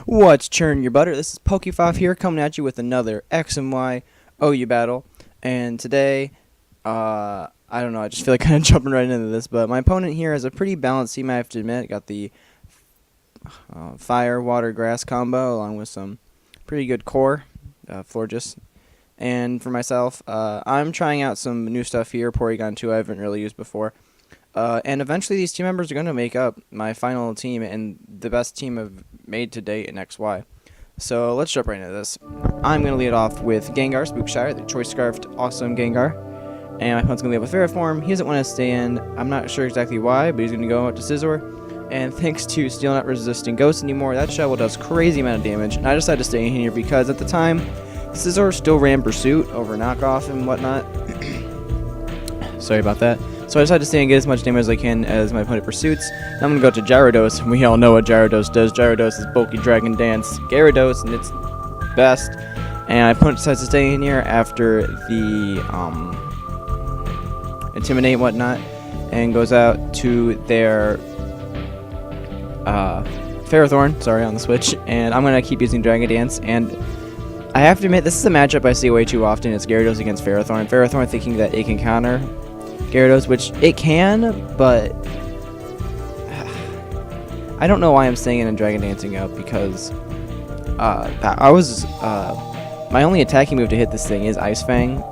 What's churning your butter? This is Poke5 here, coming at you with another X and Y OU battle. And today, I don't know, I just feel like kind of jumping right into this, but my opponent here has a pretty balanced team, I have to admit. Got the fire, water, grass combo, along with some pretty good core, Florges. And for myself, I'm trying out some new stuff here, Porygon 2 I haven't really used before. And eventually these team members are going to make up my final team and the best team I've made to date in XY. So let's jump right into this. I'm going to lead off with Gengar, Spookshire, the Choice Scarfed Awesome Gengar. And my opponent's going to lead with Ferroform. He doesn't want to stay in. I'm not sure exactly why, but he's going to go out to Scizor. And thanks to Steel not resisting Ghost anymore, that shovel does crazy amount of damage. And I decided to stay in here because at the time, Scizor still ran Pursuit over Knockoff and whatnot. Sorry about that. So I decided to stay and get as much damage as I can as my opponent pursuits. Now I'm going to go to Gyarados, and we all know what Gyarados does. Gyarados is bulky Dragon Dance Gyarados, and it's best. And my opponent decides to stay in here after the Intimidate and whatnot, and goes out to their Ferrothorn, sorry, on the Switch. And I'm going to keep using Dragon Dance, and I have to admit, this is a matchup I see way too often. It's Gyarados against Ferrothorn. Ferrothorn thinking that it can counter Gyarados, which it can, but I don't know why I'm staying in and Dragon Dancing out, because my only attacking move to hit this thing is Ice Fang.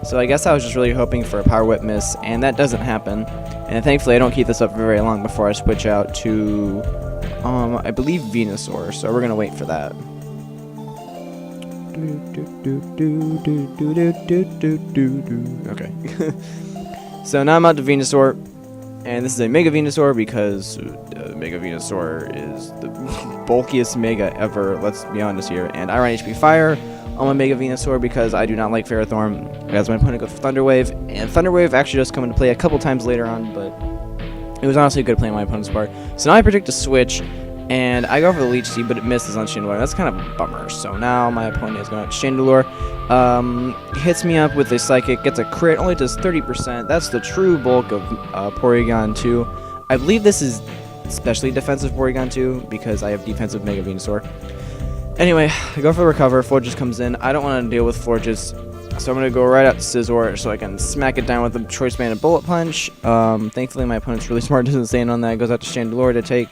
So I guess I was just really hoping for a Power Whip miss, and that doesn't happen. And thankfully I don't keep this up for very long before I switch out to, I believe Venusaur, so we're going to wait for that. Okay. So now I'm out to Venusaur, and this is a Mega Venusaur because Mega Venusaur is the bulkiest Mega ever, let's be honest here. And I run HP Fire on my Mega Venusaur because I do not like Ferrothorn, as my opponent goes for Thunder Wave. And Thunder Wave actually does come into play a couple times later on, but it was honestly a good play on my opponent's part. So now I predict a switch, and I go for the Leech Seed, but it misses on Chandelure. That's kind of a bummer. So now my opponent is going to Chandelure. Hits me up with a Psychic, gets a crit, only does 30%. That's the true bulk of Porygon 2. I believe this is especially defensive Porygon 2 because I have defensive Mega Venusaur. Anyway, I go for the Recover. Florges comes in. I don't want to deal with Florges, so I'm going to go right out to Scizor so I can smack it down with a Choice Banded Bullet Punch. Thankfully, my opponent's really smart, doesn't stand on that. Goes out to Chandelure to take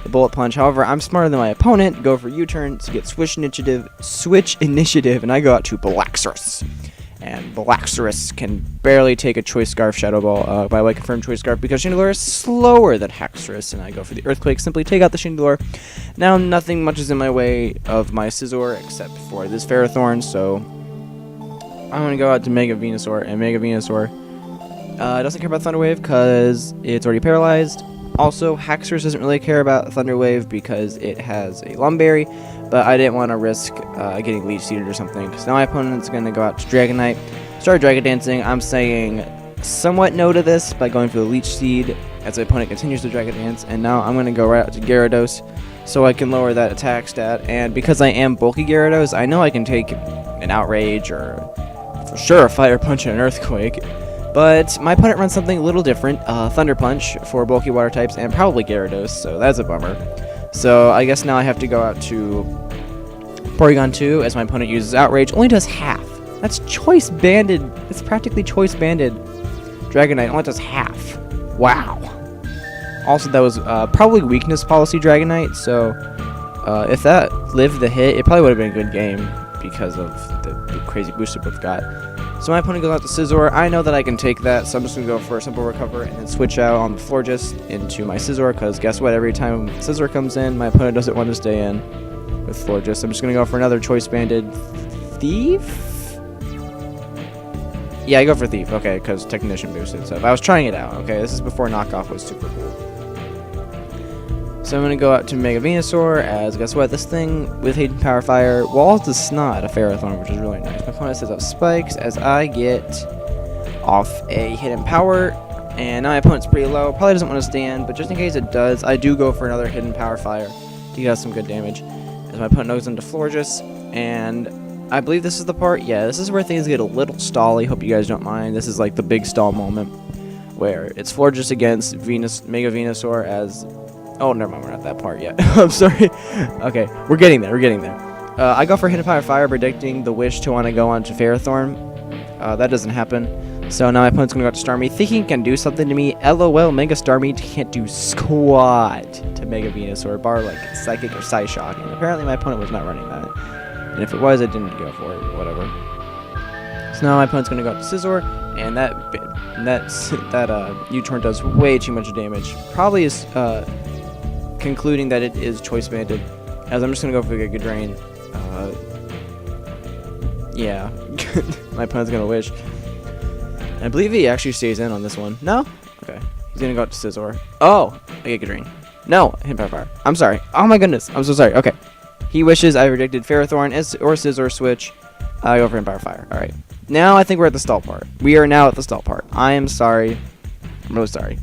the Bullet Punch. However, I'm smarter than my opponent. Go for U-turn to get Switch Initiative, and I go out to Blaxorus. And Blaxorus can barely take a Choice Scarf Shadow Ball by way confirmed Choice Scarf because Chandelure is slower than Haxorus, and I go for the Earthquake. Simply take out the Chandelure. Now nothing much is in my way of my Scizor except for this Ferrothorn, so I'm going to go out to Mega Venusaur, and Mega Venusaur doesn't care about Thunder Wave because it's already paralyzed. Also, Haxorus doesn't really care about Thunder Wave because it has a Lumberry, but I didn't want to risk getting Leech Seeded or something. So now my opponent's going to go out to Dragonite, start Dragon Dancing. I'm saying somewhat no to this by going for the Leech Seed as my opponent continues to Dragon Dance. And now I'm going to go right out to Gyarados so I can lower that attack stat. And because I am bulky Gyarados, I know I can take an Outrage or for sure a Fire Punch and an Earthquake. But my opponent runs something a little different, Thunder Punch for bulky water types and probably Gyarados, so that's a bummer. So I guess now I have to go out to Porygon 2 as my opponent uses Outrage. Only does half. That's Choice Banded. It's practically Choice Banded Dragonite. Only does half. Wow. Also, that was probably Weakness Policy Dragonite, so if that lived the hit, it probably would have been a good game because of the crazy booster we've got. So my opponent goes out to Scizor. I know that I can take that, so I'm just going to go for a simple Recover and then switch out on the Florges into my Scizor, because guess what? Every time Scizor comes in, my opponent doesn't want to stay in with Florges. I'm just going to go for another Choice Banded Thief? Yeah, I go for Thief, okay, because Technician boosted stuff. I was trying it out, okay? This is before Knockoff was super cool. So I'm going to go out to Mega Venusaur, as guess what, this thing with Hidden Power Fire walls the snot a Ferrothorn, which is really nice. My opponent sets up Spikes as I get off a Hidden Power, and now my opponent's pretty low, probably doesn't want to stand, but just in case it does, I do go for another Hidden Power Fire to get some good damage. As my opponent goes into Florges, and I believe this is the part, yeah, this is where things get a little stally, hope you guys don't mind. This is like the big stall moment, where it's Florges against Mega Venusaur as Oh, never mind, we're not that part yet. I'm sorry. Okay, we're getting there, I go for Hidden Power Fire, predicting the Wish to want to go on to Ferrothorn. That doesn't happen. So now my opponent's going to go out to Starmie, thinking he can do something to me. LOL, Mega Starmie can't do squat to Mega Venusaur, bar like Psychic or Psyshock. And apparently my opponent was not running that. And if it was, I didn't go for it, whatever. So now my opponent's going to go out to Scizor, and that U-turn does way too much damage. Probably is concluding that it is choice banded, as I'm just going to go for Giga Drain. Yeah, my opponent's going to Wish. I believe he actually stays in on this one. No? Okay. He's going to go out to Scizor. Oh, a Giga Drain. No, Hidden Power Fire. I'm sorry. Oh my goodness. I'm so sorry. Okay. He wishes. I predicted Ferrothorn or Scizor switch. I go for Hidden Power Fire. Alright. Now I think we're at the stall part. We are now at the stall part. I am sorry. I'm really sorry.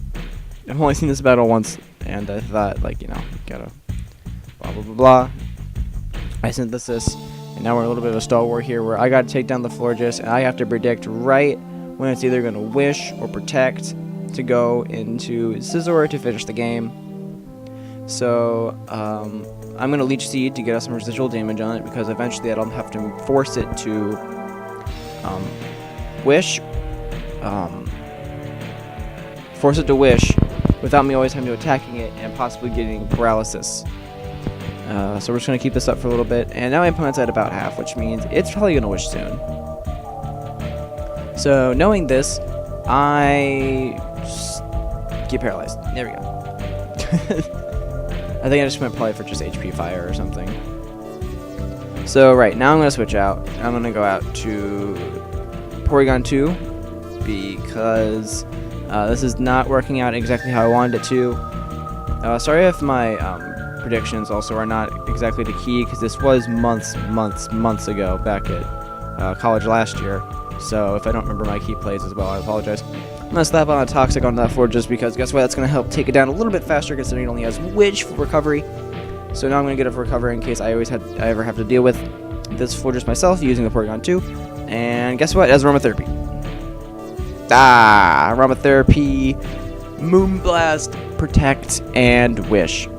I've only seen this battle once, and I thought, like, you know, gotta blah, blah, blah, blah. I synthesis, and now we're in a little bit of a stall war here where I gotta take down the Florges, and I have to predict right when it's either gonna Wish or Protect to go into Scizor to finish the game. So, I'm going to Leech Seed to get us some residual damage on it, because eventually I don't have to force it to Wish. Force it to Wish without me always having to attacking it and possibly getting paralysis. So we're just going to keep this up for a little bit. And now my opponent's at about half, which means it's probably going to Wish soon. So knowing this, I get paralyzed. There we go. I think I just went probably for just HP Fire or something. So, right, now I'm going to switch out. I'm going to go out to Porygon 2, because this is not working out exactly how I wanted it to. Sorry if my predictions also are not exactly the key, because this was months ago, back at college last year. So, if I don't remember my key plays as well, I apologize. I'm going to slap on a Toxic on that floor just because, guess what, that's going to help take it down a little bit faster, considering it only has Witch for recovery. So now I'm going to get it for recovery in case I ever have to deal with this floor just myself using the Porygon 2. And guess what, it has Aromatherapy. Aromatherapy, Moonblast, Protect, and Wish.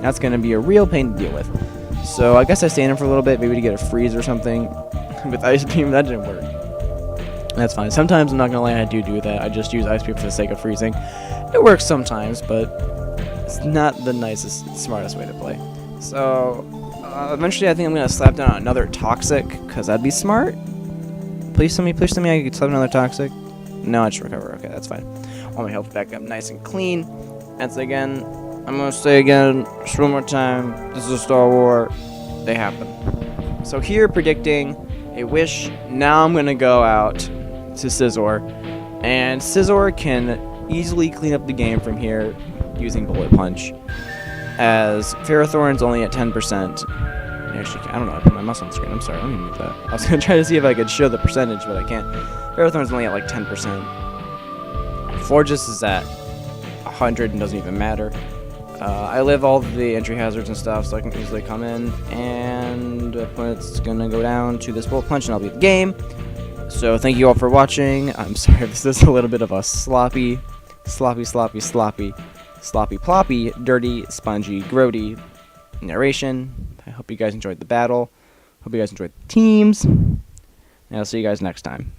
That's going to be a real pain to deal with. So I guess I stay in for a little bit, maybe to get a Freeze or something. With Ice Beam, that didn't work. That's fine. Sometimes, I'm not going to lie, I do that. I just use Ice Beam for the sake of freezing. It works sometimes, but it's not the nicest, smartest way to play. So, eventually I think I'm going to slap down another Toxic, because that'd be smart. Please tell me I could slap another Toxic. No, I just recover. Okay, that's fine. Want my health back up nice and clean. And so again, I'm going to say again, just one more time, this is a Star War. They happen. So here, predicting a Wish. Now I'm going to go out to Scizor, and Scizor can easily clean up the game from here using Bullet Punch, as Ferrothorn's only at 10%. Actually, I don't know, I put my mouse on the screen, I'm sorry, let me move that. I was going to try to see if I could show the percentage, but I can't. Ferrothorn's only at like 10%. Florges is at 100 and doesn't even matter. I live all the entry hazards and stuff, so I can easily come in, and it's going to go down to this Bullet Punch, and I'll beat the game. So thank you all for watching. I'm sorry if this is a little bit of a sloppy, ploppy, dirty, spongy, grody narration. I hope you guys enjoyed the battle. Hope you guys enjoyed the teams. And I'll see you guys next time.